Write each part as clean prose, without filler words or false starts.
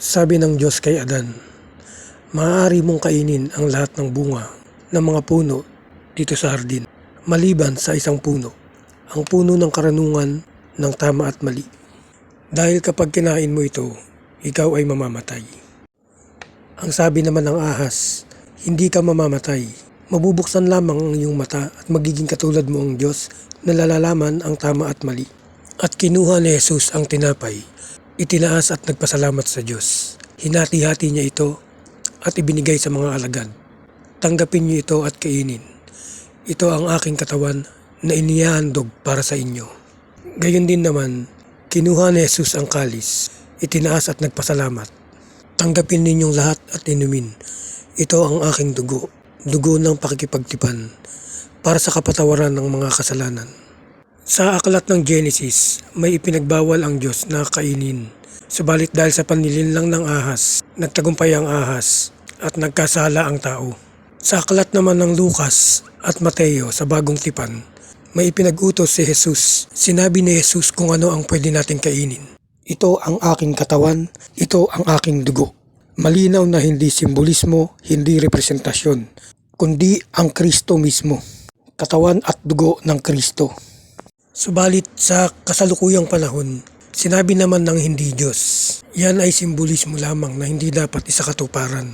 Sabi ng Diyos kay Adan, maaari mong kainin ang lahat ng bunga ng mga puno dito sa hardin, maliban sa isang puno, ang puno ng karunungan ng tama at mali. Dahil kapag kinain mo ito, ikaw ay mamamatay. Ang sabi naman ng ahas, hindi ka mamamatay. Mabubuksan lamang ang iyong mata at magiging katulad mo ang Diyos na nalalaman ang tama at mali. At kinuha ni Jesus ang tinapay, itinaas at nagpasalamat sa Diyos. Hinati-hati niya ito at ibinigay sa mga alagad. Tanggapin niyo ito at kainin. Ito ang aking katawan na inihahandog para sa inyo. Gayon din naman, kinuha ni Jesus ang kalis, itinaas at nagpasalamat. Tanggapin ninyong lahat at inumin. Ito ang aking dugo, dugo ng pakikipagtipan, para sa kapatawaran ng mga kasalanan. Sa aklat ng Genesis, may ipinagbawal ang Diyos na kainin. Subalit dahil sa panlilinlang ng ahas, nagtagumpay ang ahas at nagkasala ang tao. Sa aklat naman ng Lucas at Mateo sa Bagong Tipan, may ipinag-utos si Jesus. Sinabi ni Jesus kung ano ang pwede nating kainin. Ito ang aking katawan, ito ang aking dugo. Malinaw na hindi simbolismo, hindi representasyon, kundi ang Kristo mismo. Katawan at dugo ng Kristo. Subalit sa kasalukuyang panahon, sinabi naman ng hindi Diyos. Yan ay simbolismo lamang na hindi dapat isakatuparan.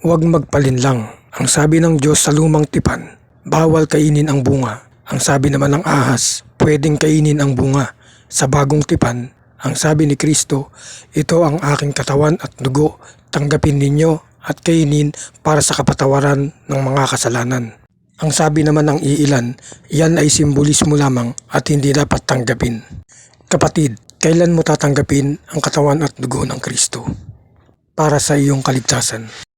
Huwag magpalinlang. Ang sabi ng Diyos sa lumang tipan, bawal kainin ang bunga. Ang sabi naman ng ahas, pwedeng kainin ang bunga. Sa bagong tipan, ang sabi ni Kristo, ito ang aking katawan at dugo, tanggapin ninyo at kainin para sa kapatawaran ng mga kasalanan. Ang sabi naman ng iilan, yan ay simbolismo lamang at hindi dapat tanggapin. Kapatid, kailan mo tatanggapin ang katawan at dugo ng Kristo para sa iyong kaligtasan?